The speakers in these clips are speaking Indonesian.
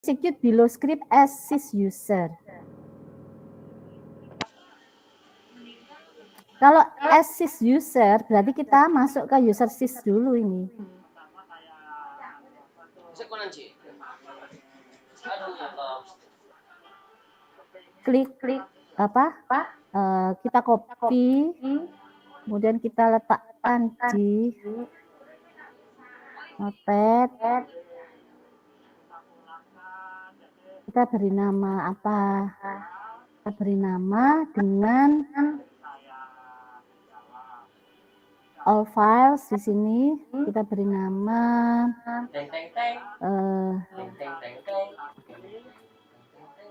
execute below script as sys user. Kalau as sys user berarti kita masuk ke user sys dulu ini. Klik apa? Kita copy, kemudian kita letakkan di notepad. Kita beri nama apa? Kita beri nama dengan all files di sini. Kita beri nama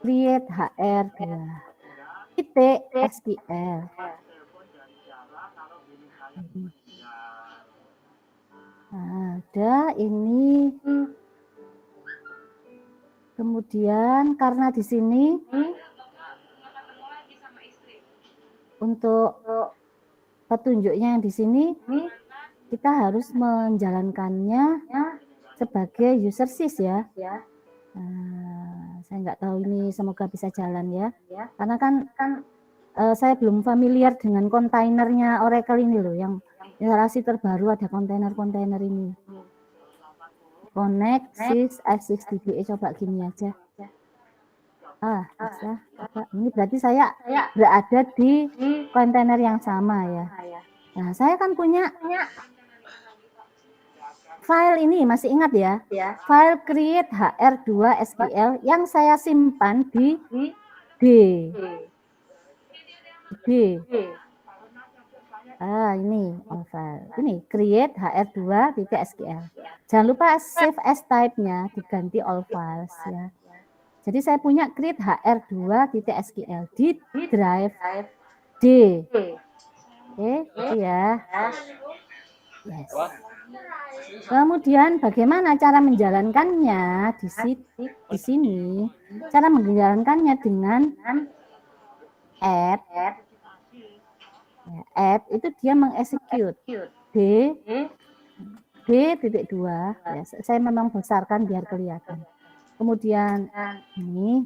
create hr2 titik SQL. Ada ini. Kemudian karena di sini untuk petunjuknya yang di sini kita harus menjalankannya sebagai user sys ya. Saya nggak tahu ini, semoga bisa jalan ya. Karena kan saya belum familiar dengan kontainernya Oracle ini loh, yang instalasi terbaru ada kontainer-kontainer ini. Connect sys s6dbe, coba gini aja. Bisa. Ini berarti saya berada di kontainer yang sama ya. Nah, saya kan punya file ini, masih ingat ya? File create hr2 SQL yang saya simpan di D. Ini file. Ini create hr2.sql. Jangan lupa save as type-nya diganti all files ya. Jadi saya punya create hr2.sql di drive D. Oke, itu ya. Yes. Kemudian bagaimana cara menjalankannya di sini? Cara menjalankannya dengan add itu dia mengexecute D.2 ya, saya memang besarkan biar kelihatan. Kemudian ini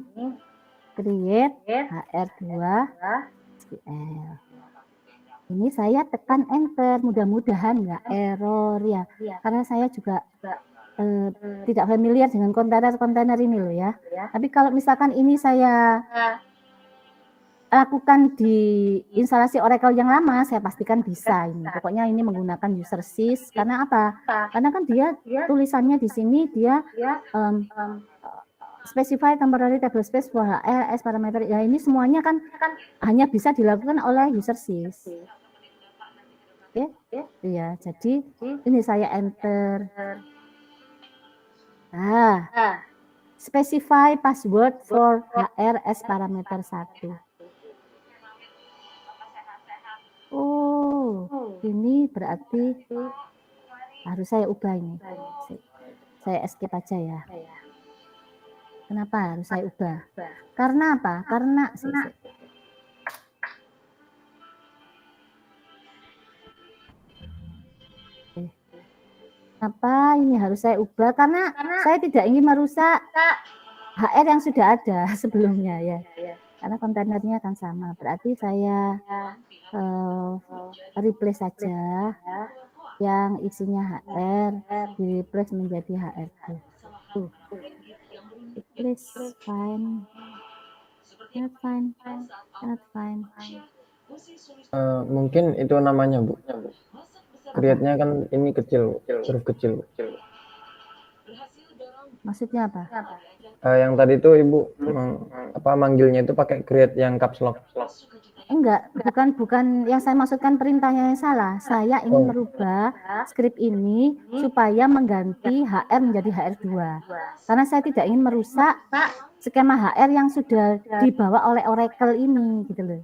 create hr2 SQL. Ini saya tekan enter, mudah-mudahan nggak error ya, karena saya juga tidak familiar dengan kontainer ini loh ya. Tapi kalau misalkan ini saya lakukan di instalasi Oracle yang lama, saya pastikan bisa ini. Pokoknya ini menggunakan user sys. Karena apa? Karena kan dia tulisannya di sini dia specify temporary table space for HR as parameter. Ya ini semuanya kan hanya bisa dilakukan oleh user sys. Oke, ya. Jadi ini saya enter. Specify password for HR as parameter 1. Ini berarti harus saya ubah ini. Saya escape aja ya. Kenapa harus saya ubah? Karena apa? Karena kenapa ini harus saya ubah? Karena saya tidak ingin merusak HR yang sudah ada sebelumnya ya. Karena kontainernya akan sama. Berarti saya replace saja yang isinya HR, di replace menjadi HR2. Replace fine. Not fine. Mungkin itu namanya Bu. Create-nya kan ini kecil, huruf kecil. Maksudnya apa? Yang tadi itu Ibu manggilnya itu pakai create yang caps lock. Enggak, bukan yang saya maksudkan, perintahnya yang salah. Saya ingin merubah skrip ini supaya mengganti HR menjadi HR2. Karena saya tidak ingin merusak skema HR yang sudah dibawa oleh Oracle ini gitu loh.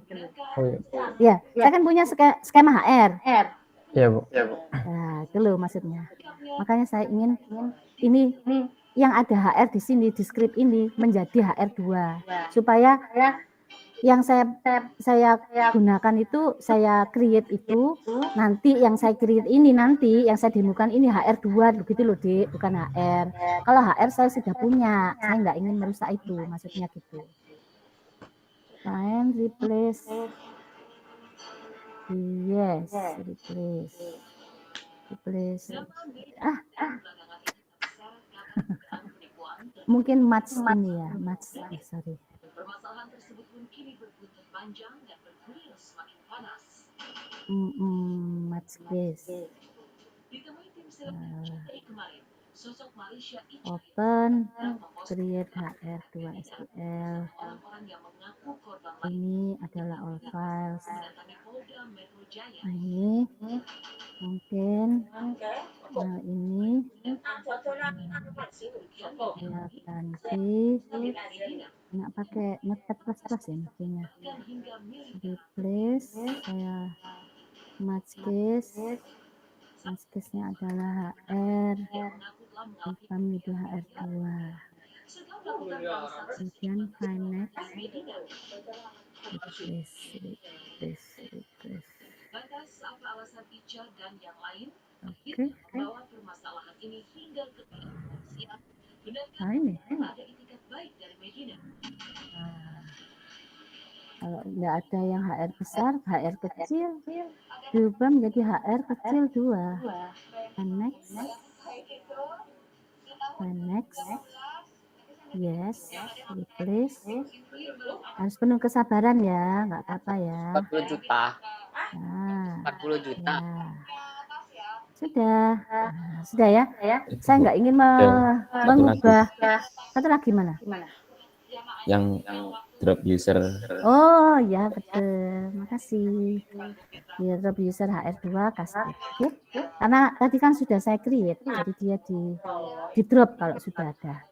Ya, saya kan punya skema HR. Iya, Bu. Nah, itu loh maksudnya. Makanya saya ingin ini yang ada HR di sini, di skrip ini menjadi HR2 supaya yang saya gunakan itu, saya create itu, nanti yang saya create ini, nanti yang saya demokan ini HR2 gitu loh, Dek, bukan HR. Kalau HR saya sudah punya, saya nggak ingin merusak itu, maksudnya gitu. Find, replace, yes, replace. Mungkin match ini ya, match, sorry. Permasalahan tersebut pun kini berbuntut panjang dan bergulir semakin panas. Match case. Ditemui tim seleb kemarin, sosok Malaysia Open, create HR2 SQL. orang-orang yang mengaku korban Ini adalah all files. mendatangi Polda Metro Jaya. Ini mungkin ini saya ganti, nggak pakai Notepad plus ya mestinya. Replace, saya match case-nya adalah HR, kami itu HR2. Kemudian find next, replace. Lantas apa alasan Ica dan yang lain? Oke. Membawa permasalahan ini hingga ke kepolisian. Benarkah Ini ada itikat baik dari Medina? kalau nggak ada yang HR besar, HR kecil diubah menjadi HR kecil 2. And next, yes, replace. Harus penuh kesabaran ya, nggak apa-apa ya. 40 juta. Nah, 40 juta. ya. Sudah ya. Saya nggak ingin mengubah. Satu lagi mana? Yang drop user. Oh ya betul, makasih. Drop user HR2 kasih. Oke. Karena tadi kan sudah saya create, jadi dia di drop kalau sudah ada.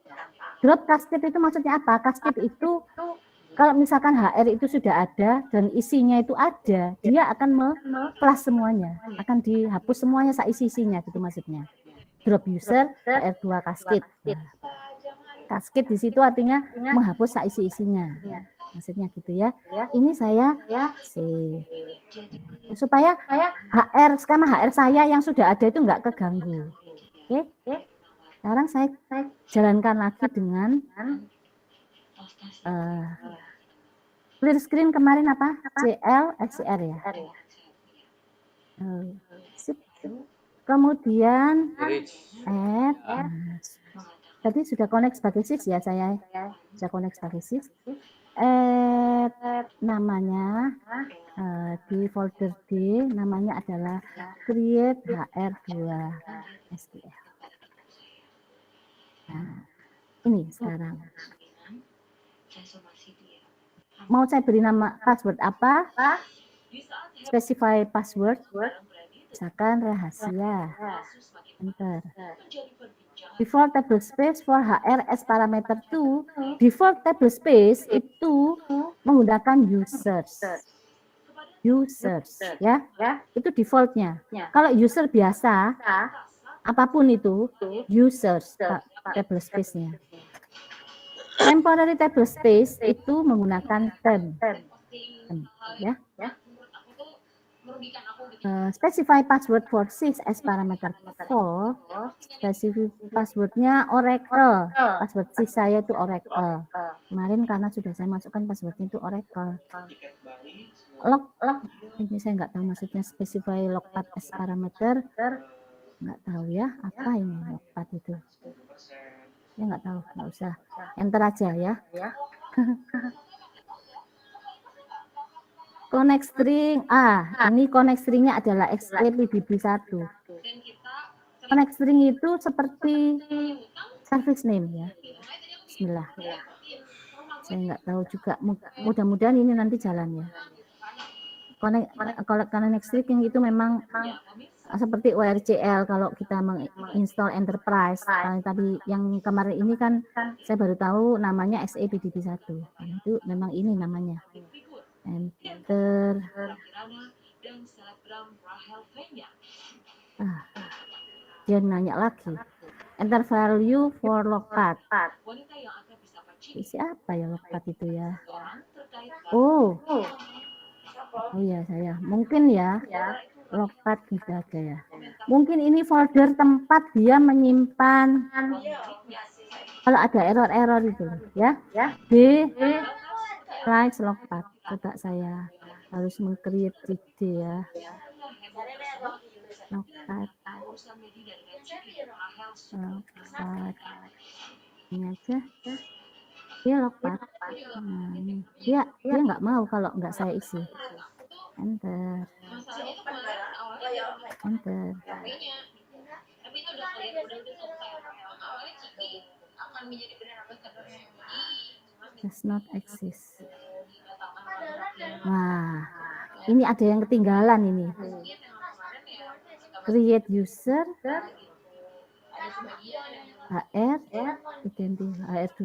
Drop castip itu maksudnya apa? Castip itu kalau misalkan HR itu sudah ada dan isinya itu ada, dia akan me-flash semuanya, akan dihapus semuanya isi-isinya gitu maksudnya. Drop user HR2 cascade. Nah, cascade di situ artinya menghapus isi-isinya. Maksudnya gitu ya. Ini saya save. Supaya skema HR saya yang sudah ada itu enggak keganggu. Oke. Sekarang saya jalankan lagi dengan clear screen kemarin apa? CL, SCR ya. Sip. Kemudian add. Tadi sudah connect sebagai sys ya saya. Sudah connect sebagai sys. Namanya di folder D namanya adalah create HR2 SQL. Nah, ini sekarang. Mau saya beri nama password apa? Specify password. Misalkan rahasia. Enter. Default table space for HR as parameter 2. Default table space itu menggunakan users. Ya. Itu defaultnya. Kalau user biasa, apapun itu, users table space-nya. Temporary table space itu menggunakan temp. Ya. Specify password for sys as parameter 4. Specify passwordnya Oracle. Password sys saya itu Oracle. Kemarin karena sudah saya masukkan passwordnya itu Oracle. Log. Ini saya nggak tahu maksudnya specify logpath as parameter. Nggak tahu ya. Apa ini logpath itu? Ya nggak tahu, nggak usah. Enter aja ya. Connect string ini connect stringnya adalah XLPDB1. Connect string itu seperti service name ya. Bismillah. Saya nggak tahu juga. Mudah-mudahan ini nanti jalan ya. Connect string itu memang seperti ORCL kalau kita menginstall enterprise. Tadi yang kemarin ini kan saya baru tahu namanya XAPDB1. Itu memang ini namanya. Enter. Dia nanya lagi. Enter value for logpath. Siapa ya logpath itu ya? Oh ya saya mungkin ya logpad bisa aja ya. Mungkin ini folder tempat dia menyimpan kalau ada error itu ya. D slides logpad. Coba saya harus meng-create ide ya. Logpad. Ini aja. Dia logpad. Nah, ini. Dia nggak mau kalau nggak saya isi. Enter. Enter. Does not exist. Wah, ini ada yang ketinggalan ini. Create user, HR, identity HR2.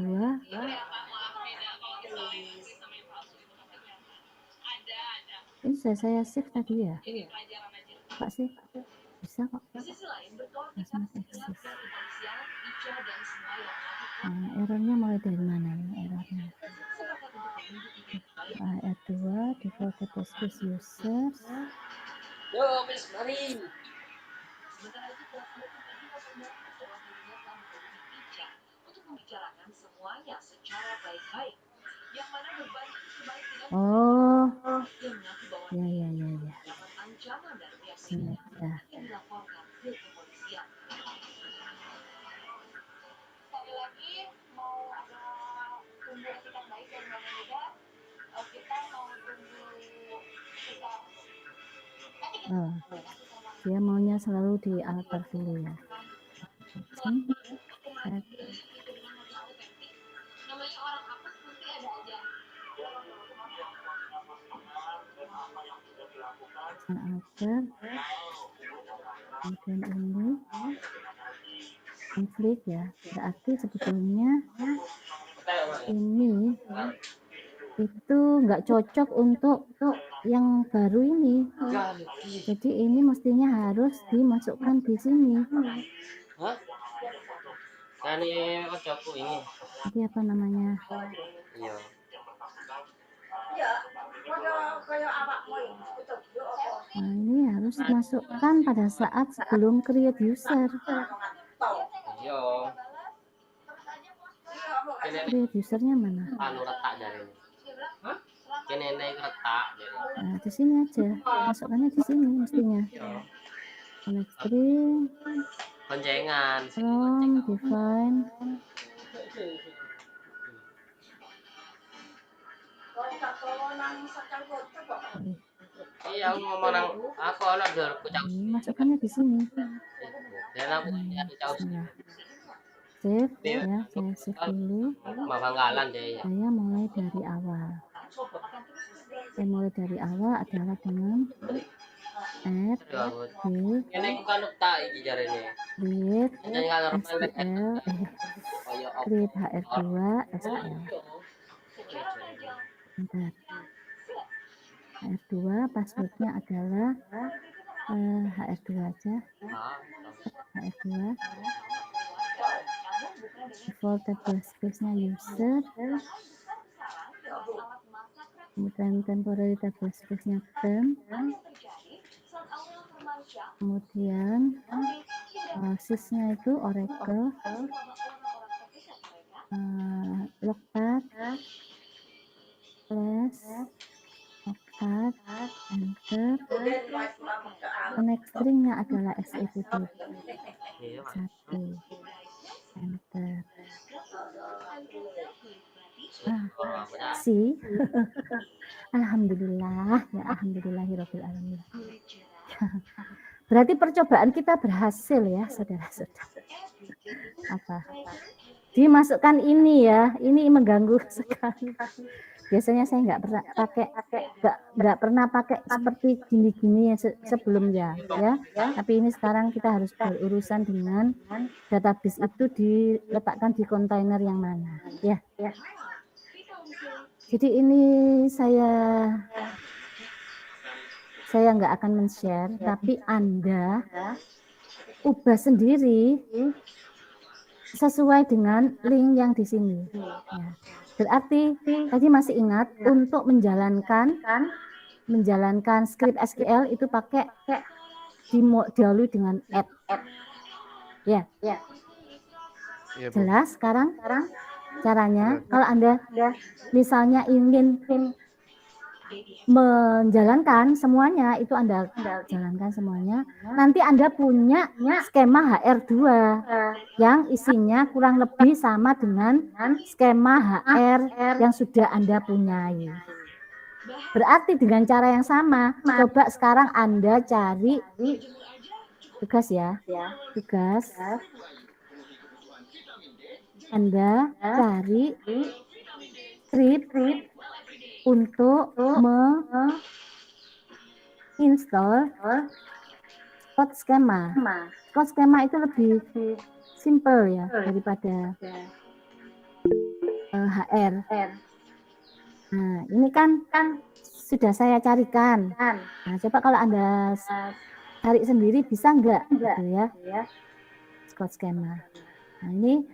Ini saya save tadi ya. Pak sih, bisa kok. Does not exist. Nah, errornya mulai dari mana nih errornya? HR2 default database users. Oh, ya. Ini ya. Oh, dia maunya selalu di alter dulu ya. Alter. Kemudian ini konflik ya. Berarti sebetulnya ini itu nggak cocok untuk yang baru ini. Jadi ini mestinya harus dimasukkan di sini. Jadi apa namanya? Nah, ini harus dimasukkan pada saat sebelum create user. Create usernya mana? Nah, di sini aja. Masukkannya di sini mestinya. Connect string. From define. Iya, ngomong nang aku ana dorku cak. Masukkannya di sini. Save ya, saya save dulu. Mabanggalan deh ya. Saya mulai dari awal. Saya mulai dari awal adalah dengan add Ini bukan tak iki jarene. create SQL create HR2 SQL. Bentar. HR2 passwordnya adalah HR2 aja. HR2 default table space-nya user, kemudian temporary table space-nya temp, kemudian sys-nya itu Oracle, logpad, slash, logpad, enter, connect string-nya adalah SETP 1, enter. Si Alhamdulillah ya alhamdulillahirabbil alamin. Berarti percobaan kita berhasil ya saudara-saudara. Apa? Dimasukkan ini ya, ini mengganggu sekali. Biasanya saya nggak pernah pakai seperti gini-gini sebelumnya ya. Tapi ini sekarang kita harus berurusan dengan database itu diletakkan di kontainer yang mana ya. Jadi ini saya nggak akan men-share, tapi Anda ubah sendiri sesuai dengan link yang di sini. Ya. Berarti tadi masih ingat untuk menjalankan script SQL itu pakai didahului dengan add. Ya. Iya, Bu. Jelas sekarang caranya kalau Anda misalnya ingin menjalankan semuanya, itu Anda jalankan semuanya. Nanti Anda punya skema HR2 yang isinya kurang lebih sama dengan skema HR yang sudah Anda punyai. Berarti dengan cara yang sama, coba sekarang Anda cari tugas ya. Tugas. Anda cari script untuk menginstall code schema. Code schema itu lebih simple ya daripada HR. Nah, ini kan sudah saya carikan. Nah, coba kalau Anda cari sendiri bisa enggak gitu ya. Code schema. Nah, ini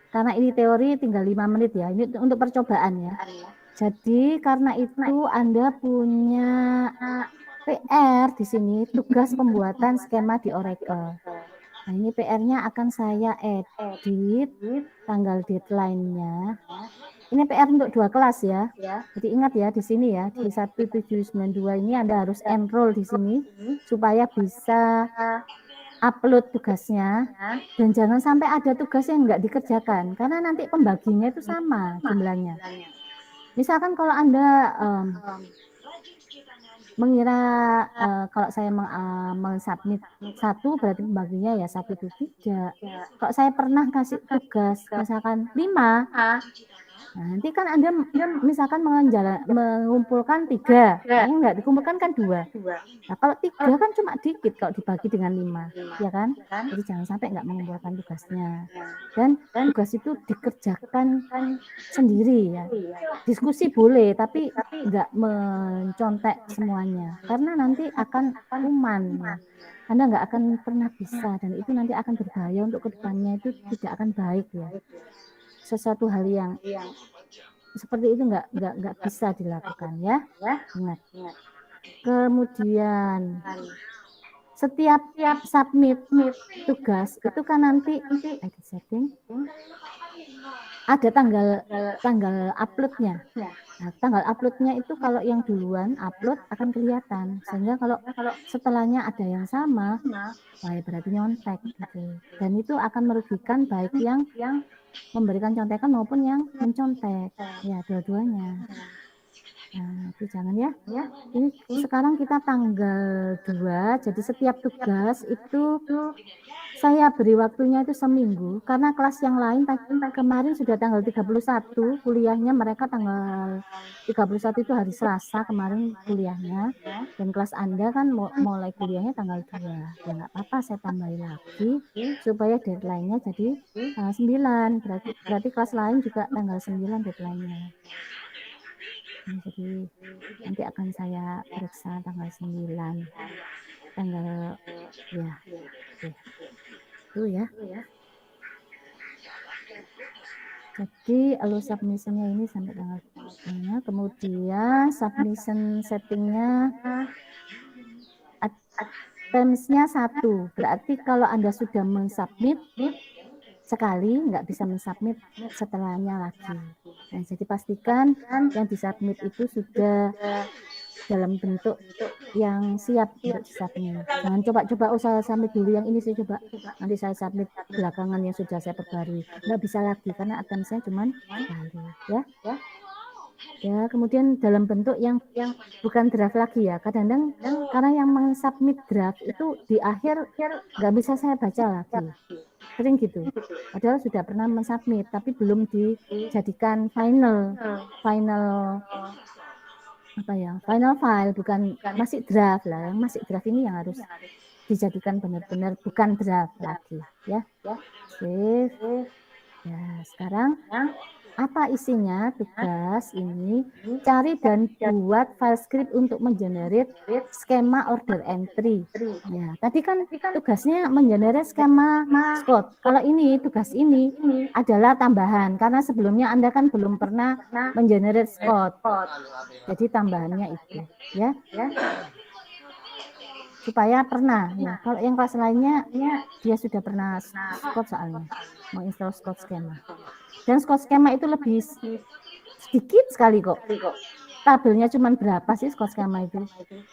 karena ini teori tinggal 5 menit ya. Ini untuk percobaan ya. Jadi karena itu Anda punya PR di sini, tugas pembuatan skema di Oracle. Nah, ini PR-nya akan saya edit tanggal deadline-nya. Ini PR untuk 2 kelas ya. Jadi ingat ya di sini ya, di 1792 ini Anda harus enroll di sini supaya bisa upload tugasnya, dan jangan sampai ada tugas yang enggak dikerjakan karena nanti pembaginya itu sama jumlahnya. Misalkan kalau Anda mengira kalau saya mensubmit 1 berarti pembaginya ya 1 itu 3. Kalau saya pernah kasih tugas misalkan 5, nah, nanti kan Anda misalkan mengumpulkan 3, yang enggak dikumpulkan kan 2. Nah, kalau 3 kan cuma dikit kalau dibagi dengan 5, ya kan? Jadi jangan sampai enggak mengumpulkan tugasnya. Dan tugas itu dikerjakan sendiri ya. Diskusi boleh, tapi enggak mencontek semuanya, karena nanti akan kuman. Anda enggak akan pernah bisa, dan itu nanti akan berbahaya untuk kedepannya, itu tidak akan baik ya. Sesuatu hal yang seperti itu enggak bisa dilakukan ya. Ingat. Kemudian setiap submit tugas itu kan nanti edit setting ada tanggal uploadnya. Nah, tanggal uploadnya itu kalau yang duluan upload akan kelihatan, sehingga kalau setelahnya ada yang sama, wah berarti nyontek gitu. Dan itu akan merugikan baik yang memberikan contekan maupun yang mencontek, ya dua-duanya. Nah, itu jangan ya. Ini sekarang kita tanggal 2, jadi setiap tugas itu saya beri waktunya itu seminggu, karena kelas yang lain kemarin sudah tanggal 31 kuliahnya, mereka tanggal 31 itu hari Selasa kemarin kuliahnya, dan kelas Anda kan mulai kuliahnya tanggal 2. Ya nggak apa-apa, saya tambahin lagi supaya deadline-nya jadi tanggal 9, berarti kelas lain juga tanggal 9 deadline-nya. Nah, jadi nanti akan saya periksa tanggal 9, tanggal ya itu ya. Jadi submission-nya ini sampai tanggal mana, kemudian submission settingnya attempts-nya 1, berarti kalau Anda sudah mensubmit sekali nggak bisa mensubmit setelahnya lagi. Nah, jadi pastikan yang disubmit itu sudah dalam bentuk yang siap untuk disubmit. Jangan coba-coba saya submit dulu yang ini, saya coba nanti saya submit belakangan yang sudah saya perbarui. Nggak bisa lagi karena attempts-nya cuma sekali ya. Ya, kemudian dalam bentuk yang bukan draft lagi ya. Kadang-kadang karena yang mensubmit draft itu di akhir nggak bisa saya baca lagi. Sering gitu. Padahal sudah pernah mensubmit tapi belum dijadikan final final file, bukan masih draft lah. Yang masih draft ini yang harus dijadikan benar-benar bukan draft lagi ya. Save. Ya, sekarang Apa isinya? Tugas ini cari dan buat file script untuk mengenerate skema order entry. Ya, tadi kan tugasnya mengenerate skema Scott. Kalau ini tugas ini adalah tambahan karena sebelumnya Anda kan belum pernah mengenerate Scott. Jadi tambahannya itu, ya. Supaya pernah ya. Kalau yang kelas lainnya dia sudah pernah Scott soalnya menginstal Scott skema. Dan Scott skema itu lebih sedikit sekali kok. Tabelnya cuma berapa sih Scott skema itu?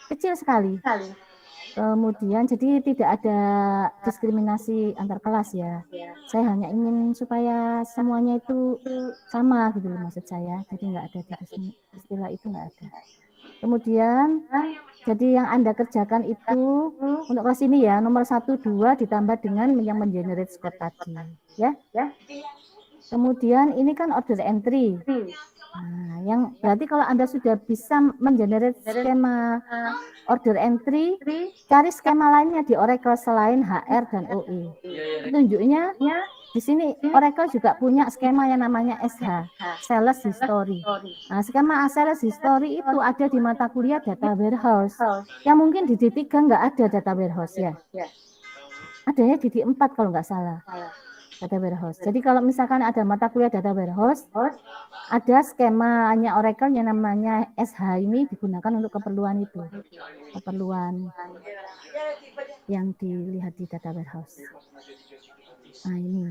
Kecil sekali. Kemudian jadi tidak ada diskriminasi antar kelas ya. Saya hanya ingin supaya semuanya itu sama gitu loh maksud saya. Jadi nggak ada istilah itu nggak ada. Kemudian jadi yang Anda kerjakan itu untuk kelas ini ya nomor 1, 2 ditambah dengan yang mengenerate Scott tadi ya. Kemudian ini kan order entry. Nah, yang berarti kalau Anda sudah bisa mengenerate skema order entry, cari skema lainnya di Oracle selain HR dan OE. Petunjuknya di sini Oracle juga punya skema yang namanya SH, Sales History. Nah, skema Sales History itu ada di mata kuliah Data Warehouse. Yang mungkin di D3 nggak ada Data Warehouse ya. Adanya di D4 kalau nggak salah. Data Warehouse. Jadi kalau misalkan ada mata kuliah Data Warehouse, ada skemanya Oracle yang namanya SH ini digunakan untuk keperluan itu. Keperluan yang dilihat di Data Warehouse. Nah ini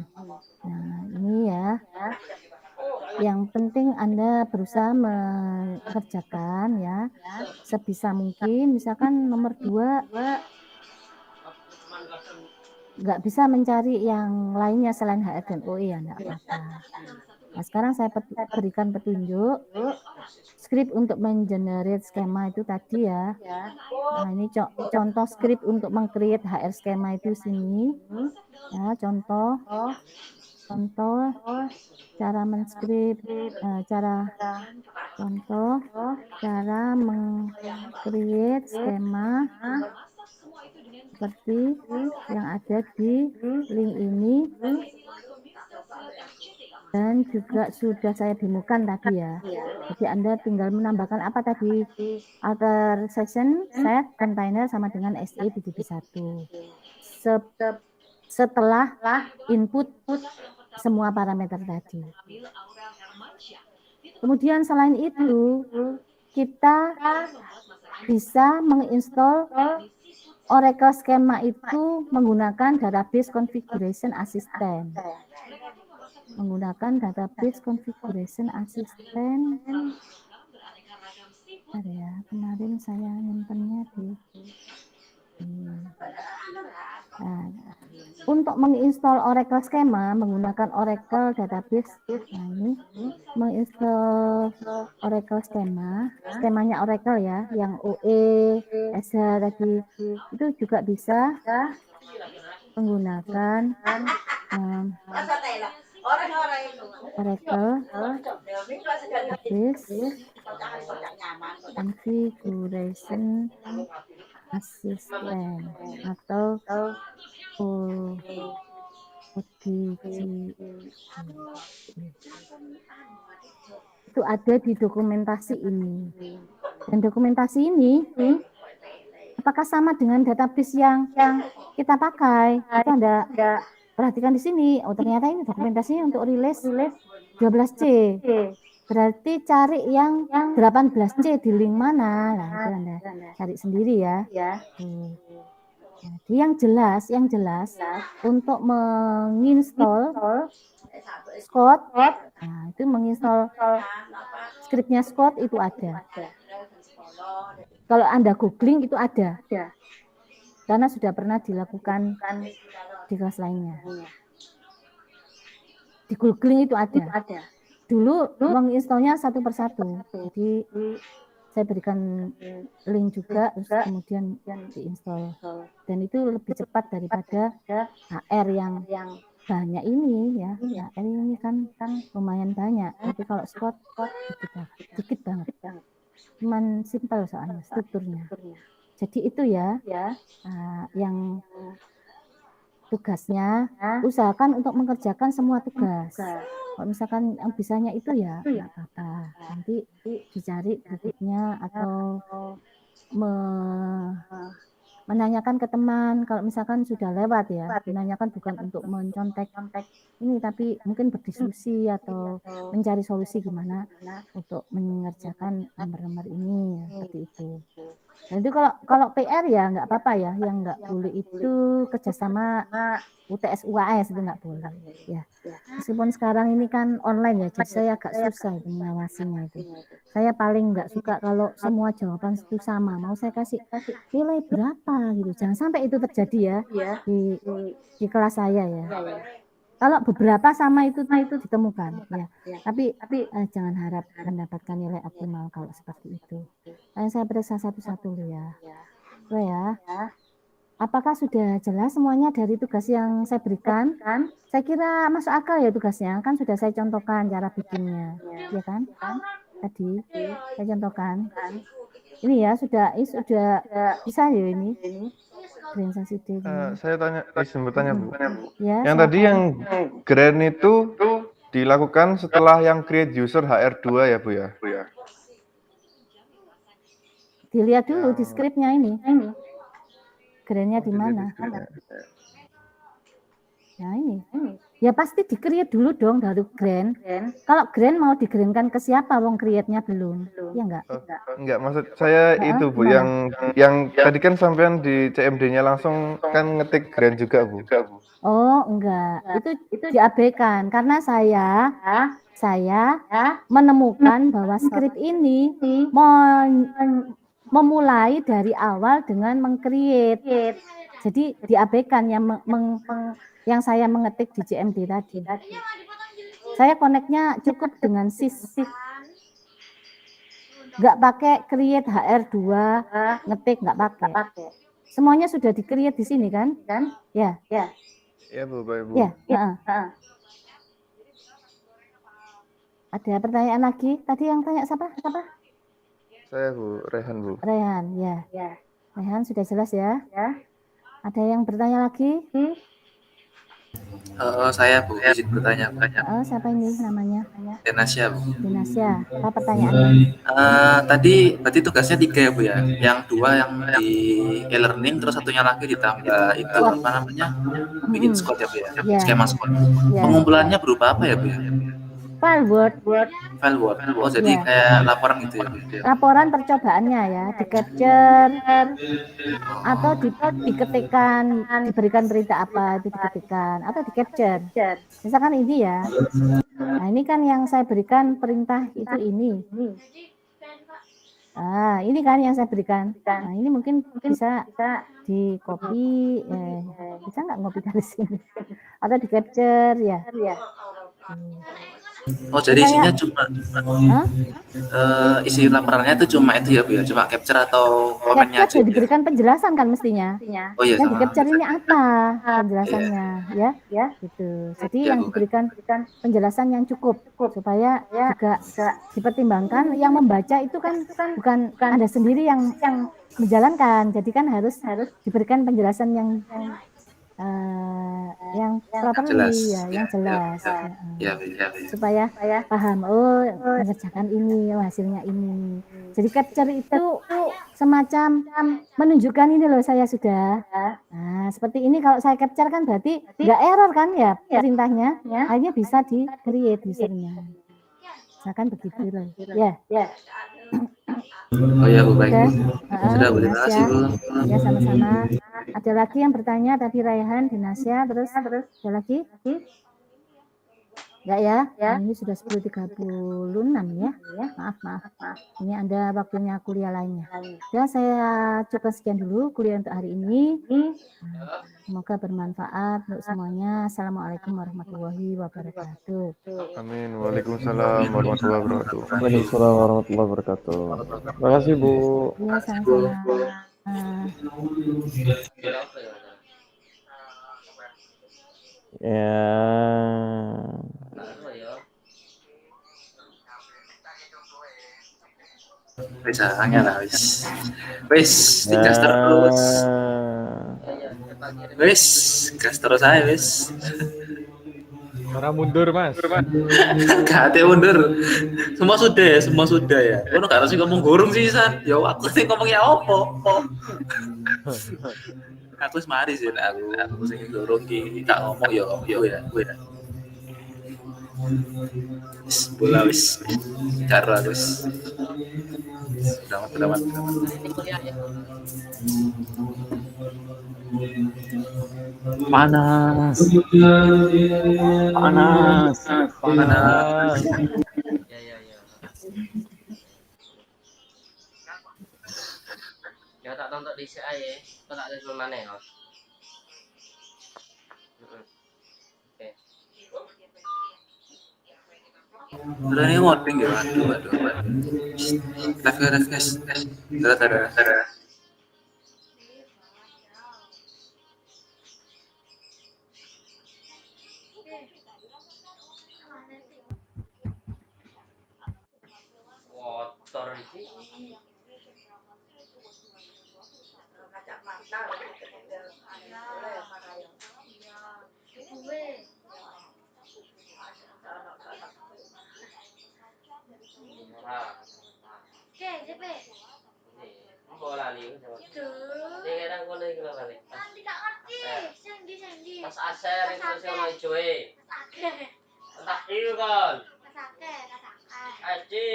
ya. Yang penting Anda berusaha mengerjakan ya sebisa mungkin. Misalkan nomor 2 nggak bisa mencari yang lainnya selain HR dan OE ya enggak apa-apa. Nah, sekarang saya berikan petunjuk script untuk mengenerate skema itu tadi ya. Nah, ini contoh script untuk meng-create HR skema itu sini. Ya, contoh cara men-script cara meng-create skema seperti yang ada di link ini dan juga sudah saya demokan tadi ya. Jadi Anda tinggal menambahkan apa tadi? Other section, set, container sama dengan SE di DB1. Setelah input semua parameter tadi. Kemudian selain itu kita bisa menginstall Oracle skema itu menggunakan database configuration assistant. Ya, kemarin saya nyimpennya di untuk menginstall Oracle skema menggunakan Oracle database. Nah, ini menginstall Oracle skemanya Oracle ya, yang OE, SH tadi itu juga bisa menggunakan Oracle database configuration assistant atau ODG. Itu ada di dokumentasi ini. Dan dokumentasi ini apakah sama dengan database yang kita pakai? Itu Anda perhatikan di sini. Oh, ternyata ini dokumentasinya untuk release 12C. Berarti cari yang 18C di link mana? Nah, itu Anda cari sendiri ya. Jadi yang jelas untuk menginstall Scott, nah itu menginstall scriptnya Scott itu ada. Kalau Anda googling itu ada, karena sudah pernah dilakukan di kelas lainnya. Di googling itu ada. Dulu menginstallnya satu persatu, jadi saya berikan link juga, terus kemudian diinstal. Dan itu lebih cepat daripada HR yang banyak ini ya. HR ini kan lumayan banyak. Tapi kalau Scott dikit banget. Cuman simpel soalnya strukturnya. Jadi itu ya yang tugasnya, usahakan untuk mengerjakan semua tugas. Kalau misalkan yang bisanya itu ya nggak apa-apa. Nanti dicari bukunya atau menanyakan ke teman. Kalau misalkan sudah lewat ya, menanyakan bukan untuk mencontek ini, tapi mungkin berdiskusi atau mencari solusi gimana untuk mengerjakan nomor-nomor ini, seperti itu. Dan itu kalau PR ya nggak apa-apa ya, yang nggak boleh itu kerjasama UTS UAS itu nggak boleh ya. Meskipun sekarang ini kan online ya, jadi saya agak susah itu mengawasinya itu. Saya paling nggak suka kalau semua jawaban itu sama. Mau saya kasih nilai berapa gitu. Jangan sampai itu terjadi ya di kelas saya ya. Kalau beberapa sama itu ditemukan ya. Tapi jangan harap mendapatkan nilai optimal kalau seperti itu. Saya periksa satu-satu ya. Ya. Apakah sudah jelas semuanya dari tugas yang saya berikan? Saya kira masuk akal ya tugasnya. Kan sudah saya contohkan cara bikinnya. Ya kan? Tadi saya contohkan. Ini ya sudah bisa ya ini. Organisasi D. Saya tanya, bertanya Bu. Ya, Yang tadi yang grant itu dilakukan setelah yang create user HR2 ya Bu ya? dilihat dulu di skripnya ini. Grandnya di mana? Nah ini. Ya pasti di-create dulu dong dari grand. Kalau grand mau di-grandkan ke siapa? Wong create-nya belum. Ya enggak? Enggak, maksud saya itu Bu, gimana? yang tadi kan sampean di CMD-nya langsung kan ngetik grant juga Bu. Oh enggak, itu diabaikan karena saya menemukan bahwa skrip ini memulai dari awal dengan meng-create. Jadi diabaikan yang saya mengetik di CMD tadi. Saya connect-nya cukup dengan sys. Nggak pakai create HR2, ngetik nggak pakai. Semuanya sudah di-create di sini kan? Ya. Ya Bu, baik Bu. Ya. Ada pertanyaan lagi? Tadi yang tanya siapa? Saya Bu, Rehan Bu. Rehan, ya. Rehan sudah jelas ya? Ada yang bertanya lagi? Saya Bu, izin bertanya. Siapa ini namanya? Denasya Bu. Denasya. Apa pertanyaannya? Tadi berarti tugasnya 3 ya Bu ya? Yang 2 yang di e-learning, terus satunya lagi ditambah itu apa namanya? Bikin squad ya Bu ya? Skema squad. Pengumpulannya berupa apa ya Bu ya? File Word. Oh jadi kayak laporan gitu ya Bu? Laporan percobaannya ya, di-capture atau diketikkan, diberikan perintah apa itu diketikkan atau di-capture. Misalkan ini ya. Nah, ini kan yang saya berikan perintah itu ini. Ini kan yang saya berikan. Nah, ini mungkin bisa di-copy, bisa nggak ngopi dari sini? Atau di-capture ya. Oh jadi isinya cuma isi laporannya itu cuma itu ya Bu ya? Cuma capture atau komennya aja? Capture diberikan penjelasan kan mestinya. Oh iya, Yang di-capture ini apa penjelasannya ya gitu. Jadi yang diberikan penjelasan yang cukup supaya juga dipertimbangkan yang membaca itu kan bukan Anda sendiri yang menjalankan. Jadi kan harus diberikan penjelasan yang properly yang jelas. Supaya paham, mengerjakan ini, hasilnya ini. Jadi capture itu semacam menunjukkan ini loh saya sudah. Nah, seperti ini kalau saya capture kan berarti nggak error kan ya perintahnya, hanya bisa di-create usernya. Misalkan begitu loh. Ya. Oh ya Bu, baik Bu. Sudah boleh kasih Bu. Ya sama-sama. Ada lagi yang bertanya tadi Raihan, Dinasya, terus ada lagi? Enggak ya? Ini sudah 10.36 ya. Maaf. Ini Anda waktunya kuliah lainnya. Ya, saya cukup sekian dulu kuliah untuk hari ini. Semoga bermanfaat untuk semuanya. Assalamualaikum warahmatullahi wabarakatuh. Amin. Waalaikumsalam warahmatullahi wabarakatuh. Waalaikumsalam warahmatullahi wabarakatuh. Terima kasih Bu. Ya, sama-sama. Ya. Wis angel lah wis. Wis, tinggal terus. Wis, gas terus aja wis. Orang mundur, Mas. Gak ada mundur. Semua sudah ya. Kono gak harus ngomong gorong sih San. Ya aku sih ngomongnya opo. Aku wis mari sih nek aku sing gorong ki gak ngomong ya gue ya. Wis bola wis. Karo aku wis. Selamat. Ini kuliah ya. Panas. Ya. Ya tak tonton di sini aja. Kau tak ada mana ya? Oke. Udah nih ngoding ya. Waduh. Live guys. Dadah. Kotor ini. Bola liu sama. Dia kadang bola itu kali. Pas aser itu sih orang cuy. Entah itu kan. Aji.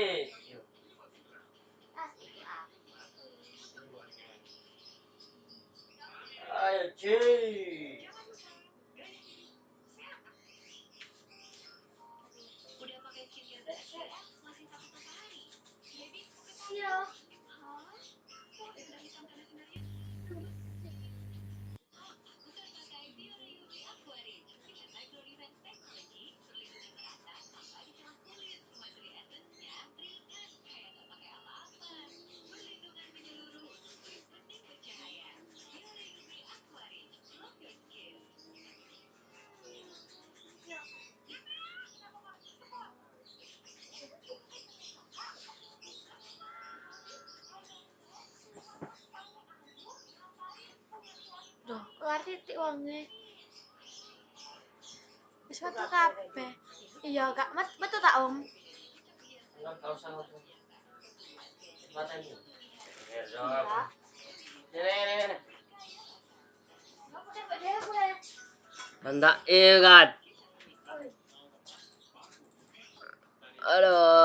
Aji. Udah pakai skincare masih takut matahari. Duh, keluar titik wonge. Wis metu kabeh. Iya, Kak. Metu tak, Om? Enggak tahu sama. Mata ini. Ya, ini. Hendak ikat. Aduh.